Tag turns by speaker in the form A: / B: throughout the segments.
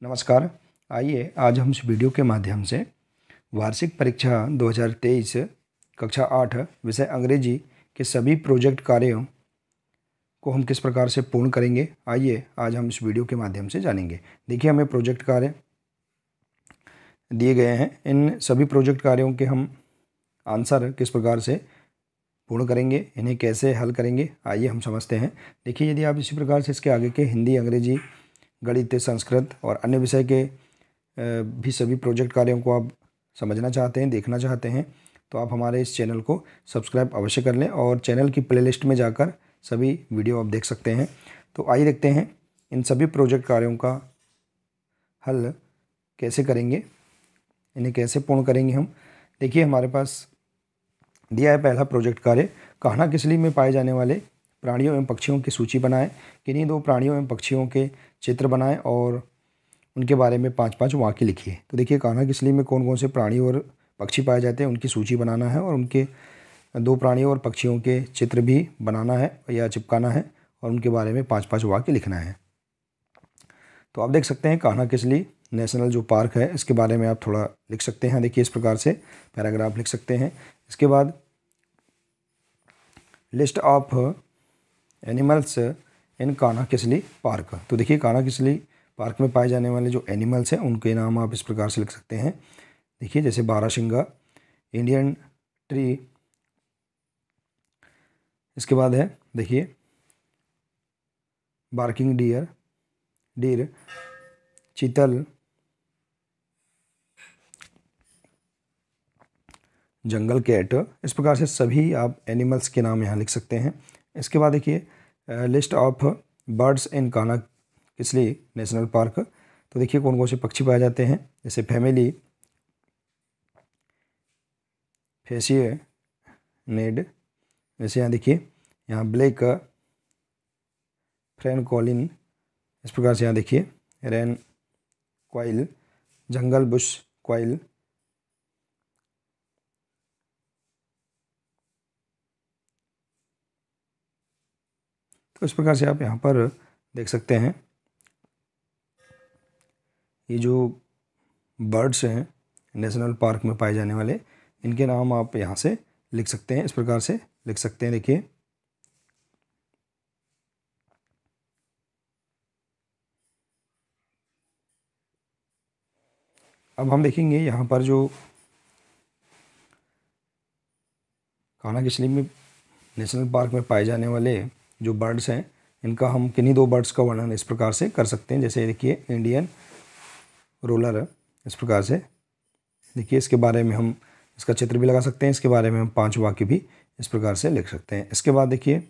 A: नमस्कार। आइए आज हम इस वीडियो के माध्यम से वार्षिक परीक्षा 2023 कक्षा 8 विषय अंग्रेजी के सभी प्रोजेक्ट कार्यों को हम किस प्रकार से पूर्ण करेंगे, आइए आज हम इस वीडियो के माध्यम से जानेंगे। देखिए, हमें प्रोजेक्ट कार्य दिए गए हैं। इन सभी प्रोजेक्ट कार्यों के हम आंसर किस प्रकार से पूर्ण करेंगे, इन्हें कैसे हल करेंगे, आइए हम समझते हैं। देखिए, यदि आप इसी प्रकार से इसके आगे के हिंदी, अंग्रेजी, गणित, संस्कृत और अन्य विषय के भी सभी प्रोजेक्ट कार्यों को आप समझना चाहते हैं, देखना चाहते हैं, तो आप हमारे इस चैनल को सब्सक्राइब अवश्य कर लें और चैनल की प्लेलिस्ट में जाकर सभी वीडियो आप देख सकते हैं। तो आइए देखते हैं इन सभी प्रोजेक्ट कार्यों का हल कैसे करेंगे, इन्हें कैसे पूर्ण करेंगे हम। देखिए, हमारे पास दिया है पहला प्रोजेक्ट कार्य, कान्हा किसली में पाए जाने वाले प्राणियों एवं पक्षियों की सूची बनाएं। किन्हीं दो प्राणियों एवं पक्षियों के चित्र बनाएं और उनके बारे में 5-5 वाक्य लिखिए। तो देखिए, कान्हा किसली में कौन कौन से प्राणी और पक्षी पाए जाते हैं, उनकी सूची बनाना है और उनके दो प्राणियों और पक्षियों के चित्र भी बनाना है या चिपकाना है और उनके बारे में 5-5 वाक्य लिखना है। तो आप देख सकते हैं, कान्हा किसली नेशनल जो पार्क है, इसके बारे में आप थोड़ा लिख सकते हैं। देखिए, इस प्रकार से पैराग्राफ लिख सकते हैं। इसके बाद list of animals in Kanha Kisli park. तो देखिए, कान्हा किसली पार्क में पाए जाने वाले जो एनिमल्स हैं उनके नाम आप इस प्रकार से लिख सकते हैं। देखिए, जैसे बारहसिंगा, इंडियन ट्री, इसके बाद है देखिए बार्किंग डियर, चीतल, जंगल कैट। इस प्रकार से सभी आप एनिमल्स के नाम यहाँ लिख सकते हैं। इसके बाद देखिए list of birds in Kanha Kisli national park. तो देखिए, कौन कौन से पक्षी पाए जाते हैं, जैसे फैमिली, फेसिए नेड, जैसे यहाँ देखिए यहाँ ब्लैक फ्रेन कॉलिन, इस प्रकार से यहाँ देखिए रेन क्वाइल, जंगल बुश क्वाइल, तो इस प्रकार से आप यहाँ पर देख सकते हैं ये जो बर्ड्स हैं नेशनल पार्क में पाए जाने वाले, इनके नाम आप यहाँ से लिख सकते हैं, इस प्रकार से लिख सकते हैं। देखिए, अब हम देखेंगे यहाँ पर जो कान्हा किसली में नेशनल पार्क में पाए जाने वाले जो बर्ड्स हैं, इनका हम किन्हीं दो बर्ड्स का वर्णन इस प्रकार से कर सकते हैं। जैसे देखिए इंडियन रोलर, इस प्रकार से देखिए, इसके बारे में हम इसका चित्र भी लगा सकते हैं, इसके बारे में हम 5 वाक्य भी इस प्रकार से लिख सकते हैं। इसके बाद देखिए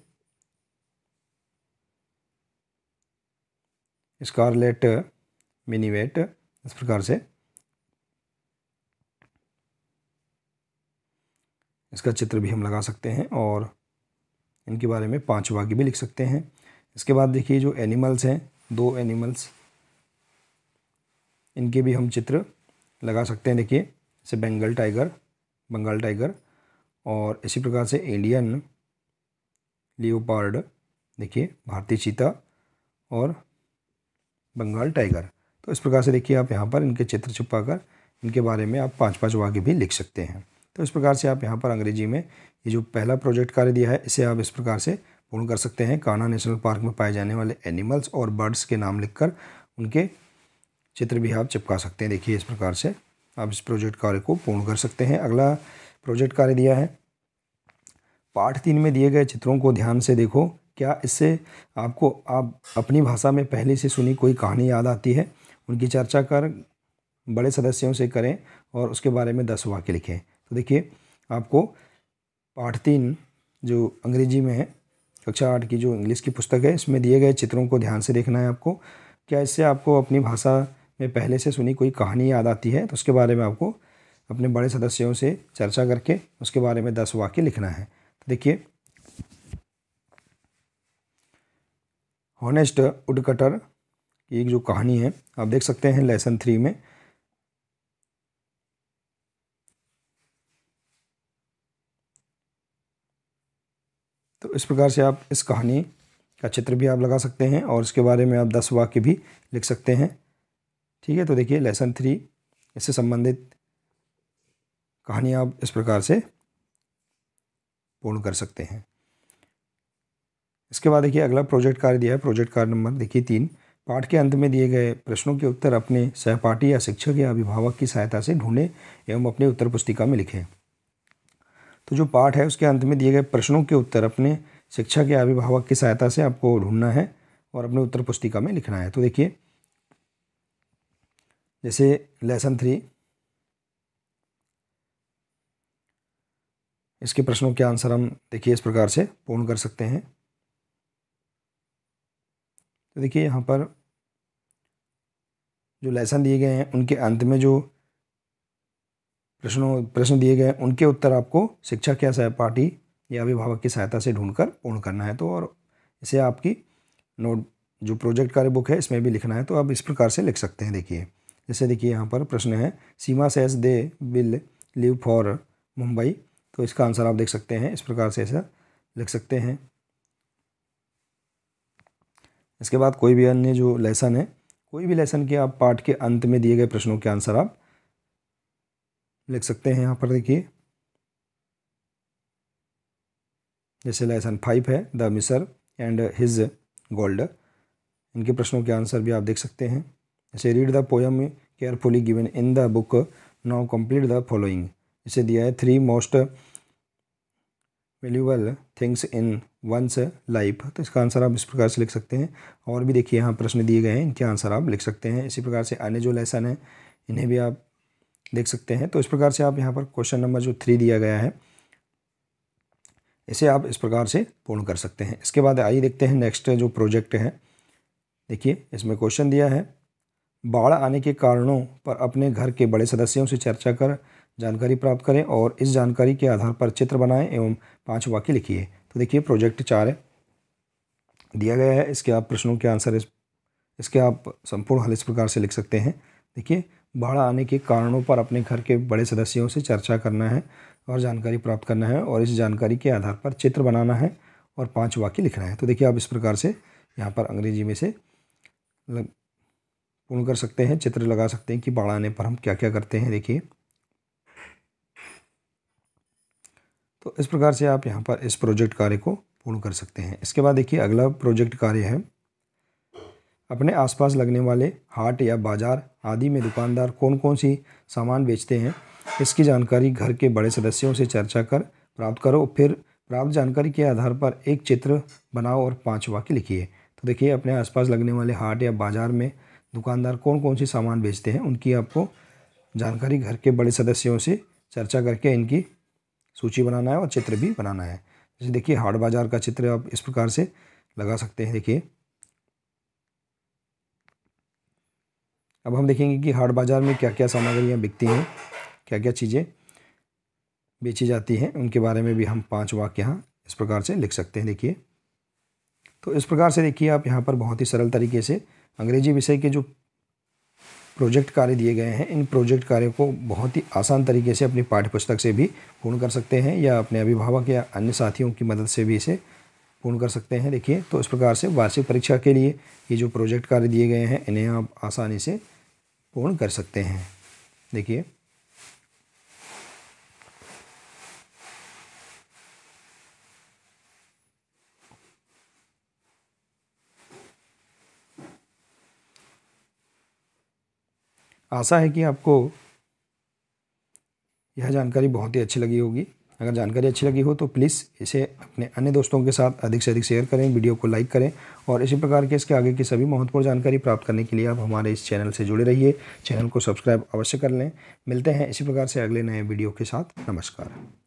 A: स्कारलेट मिनीवेट, इस प्रकार से इसका चित्र भी हम लगा सकते हैं और इनके बारे में 5 वाक्य भी लिख सकते हैं। इसके बाद देखिए जो एनिमल्स हैं, 2 एनिमल्स, इनके भी हम चित्र लगा सकते हैं। देखिए, जैसे बंगाल टाइगर और इसी प्रकार से इंडियन लियोपार्ड, देखिए भारतीय चीता और बंगाल टाइगर। तो इस प्रकार से देखिए आप यहाँ पर इनके चित्र चिपकाकर इनके बारे में आप 5-5 वाक्य भी लिख सकते हैं। तो इस प्रकार से आप यहाँ पर अंग्रेजी में ये जो पहला प्रोजेक्ट कार्य दिया है, इसे आप इस प्रकार से पूर्ण कर सकते हैं। कान्हा नेशनल पार्क में पाए जाने वाले एनिमल्स और बर्ड्स के नाम लिखकर उनके चित्र भी आप चिपका सकते हैं। देखिए, इस प्रकार से आप इस प्रोजेक्ट कार्य को पूर्ण कर सकते हैं। अगला प्रोजेक्ट कार्य दिया है, पाठ 3 में दिए गए चित्रों को ध्यान से देखो, क्या इससे आपको आप अपनी भाषा में पहले से सुनी कोई कहानी याद आती है। उनकी चर्चा कर बड़े सदस्यों से करें और उसके बारे में 10 वाक्य लिखें। तो देखिए, आपको पाठ 3 जो अंग्रेजी में है, कक्षा 8 की जो इंग्लिश की पुस्तक है, इसमें दिए गए चित्रों को ध्यान से देखना है आपको। क्या इससे आपको अपनी भाषा में पहले से सुनी कोई कहानी याद आती है, तो उसके बारे में आपको अपने बड़े सदस्यों से चर्चा करके उसके बारे में 10 वाक्य लिखना है। तो देखिए, हॉनेस्ट वुडकटर की एक जो कहानी है, आप देख सकते हैं लेसन 3 में। तो इस प्रकार से आप इस कहानी का चित्र भी आप लगा सकते हैं और इसके बारे में आप 10 वाक्य भी लिख सकते हैं। ठीक है, तो देखिए लेसन 3 इससे संबंधित कहानी आप इस प्रकार से पूर्ण कर सकते हैं। इसके बाद देखिए अगला प्रोजेक्ट कार्य दिया है, प्रोजेक्ट कार्य नंबर देखिए 3। पाठ के अंत में दिए गए प्रश्नों के उत्तर अपने सहपाठी या शिक्षक या अभिभावक की सहायता से ढूंढें एवं अपनी उत्तर पुस्तिका में लिखें। तो जो पाठ है उसके अंत में दिए गए प्रश्नों के उत्तर अपने शिक्षक या अभिभावक की सहायता से आपको ढूंढना है और अपने उत्तर पुस्तिका में लिखना है। तो देखिए जैसे लेसन 3 इसके प्रश्नों के आंसर हम देखिए इस प्रकार से पूर्ण कर सकते हैं। तो देखिए यहाँ पर जो लेसन दिए गए हैं उनके अंत में जो प्रश्न दिए गए हैं उनके उत्तर आपको शिक्षक या सहपाठी या अभिभावक की सहायता से ढूंढकर पूर्ण करना है। तो और इसे आपकी नोट जो प्रोजेक्ट कार्य बुक है इसमें भी लिखना है। तो आप इस प्रकार से लिख सकते हैं। देखिए जैसे देखिए यहाँ पर प्रश्न है Seema says they will leave for Mumbai. तो इसका आंसर आप देख सकते हैं, इस प्रकार से ऐसा लिख सकते हैं। इसके बाद कोई भी अन्य जो लेसन है, कोई भी लेसन के आप पाठ के अंत में दिए गए प्रश्नों के आंसर आप लिख सकते हैं। यहाँ पर देखिए जैसे लेसन 5 है the Misar and his gold, इनके प्रश्नों के आंसर भी आप देख सकते हैं। जैसे read the poem carefully given in the book, now complete the following. इसे दिया है 3 most valuable things in one's life. तो इसका आंसर आप इस प्रकार से लिख सकते हैं। और भी देखिए यहाँ प्रश्न दिए गए हैं, इनके आंसर आप लिख सकते हैं। इसी प्रकार से अन्य जो लेसन है इन्हें भी आप देख सकते हैं। तो इस प्रकार से आप यहाँ पर क्वेश्चन नंबर जो 3 दिया गया है इसे आप इस प्रकार से पूर्ण कर सकते हैं। इसके बाद आइए देखते हैं नेक्स्ट जो प्रोजेक्ट है। देखिए इसमें क्वेश्चन दिया है बाढ़ आने के कारणों पर अपने घर के बड़े सदस्यों से चर्चा कर जानकारी प्राप्त करें और इस जानकारी के आधार पर चित्र बनाएं एवं 5 वाक्य लिखिए। तो देखिए प्रोजेक्ट 4 दिया गया है, इसके आप प्रश्नों के आंसर इसके आप संपूर्ण हल इस प्रकार से लिख सकते हैं। देखिए बाढ़ आने के कारणों पर अपने घर के बड़े सदस्यों से चर्चा करना है और जानकारी प्राप्त करना है और इस जानकारी के आधार पर चित्र बनाना है और 5 वाक्य लिखना है। तो देखिए आप इस प्रकार से यहाँ पर अंग्रेजी में से पूर्ण कर सकते हैं, चित्र लगा सकते हैं कि बाढ़ आने पर हम क्या क्या करते हैं। देखिए तो इस प्रकार से आप यहाँ पर इस प्रोजेक्ट कार्य को पूर्ण कर सकते हैं। इसके बाद देखिए अगला प्रोजेक्ट कार्य है अपने आसपास लगने वाले हाट या बाजार आदि में दुकानदार कौन कौन सी सामान बेचते हैं इसकी जानकारी घर के बड़े सदस्यों से चर्चा कर प्राप्त करो। फिर प्राप्त जानकारी के आधार पर एक चित्र बनाओ और 5 वाक्य लिखिए। तो देखिए अपने आसपास लगने वाले हाट या बाजार में दुकानदार कौन कौन सी सामान बेचते हैं उनकी आपको जानकारी घर के बड़े सदस्यों से चर्चा करके इनकी सूची बनाना है और चित्र भी बनाना है। जैसे देखिए हाट बाजार का चित्र आप इस प्रकार से लगा सकते हैं। देखिए अब हम देखेंगे कि हाट बाजार में क्या क्या सामग्रियाँ बिकती हैं, क्या क्या चीज़ें बेची जाती हैं, उनके बारे में भी हम 5 वाक्य यहाँ इस प्रकार से लिख सकते हैं। देखिए तो इस प्रकार से देखिए आप यहाँ पर बहुत ही सरल तरीके से अंग्रेजी विषय के जो प्रोजेक्ट कार्य दिए गए हैं इन प्रोजेक्ट कार्यों को बहुत ही आसान तरीके से अपनी पाठ्यपुस्तक से भी पूर्ण कर सकते हैं या अपने अभिभावक या अन्य साथियों की मदद से भी इसे पूर्ण कर सकते हैं। देखिए तो इस प्रकार से वार्षिक परीक्षा के लिए ये जो प्रोजेक्ट कार्य दिए गए हैं इन्हें आप आसानी से पूर्ण कर सकते हैं। देखिए आशा है कि आपको यह जानकारी बहुत ही अच्छी लगी होगी। अगर जानकारी अच्छी लगी हो तो प्लीज़ इसे अपने अन्य दोस्तों के साथ अधिक से अधिक शेयर करें, वीडियो को लाइक करें और इसी प्रकार के इसके आगे की सभी महत्वपूर्ण जानकारी प्राप्त करने के लिए आप हमारे इस चैनल से जुड़े रहिए। चैनल को सब्सक्राइब अवश्य कर लें। मिलते हैं इसी प्रकार से अगले नए वीडियो के साथ। नमस्कार।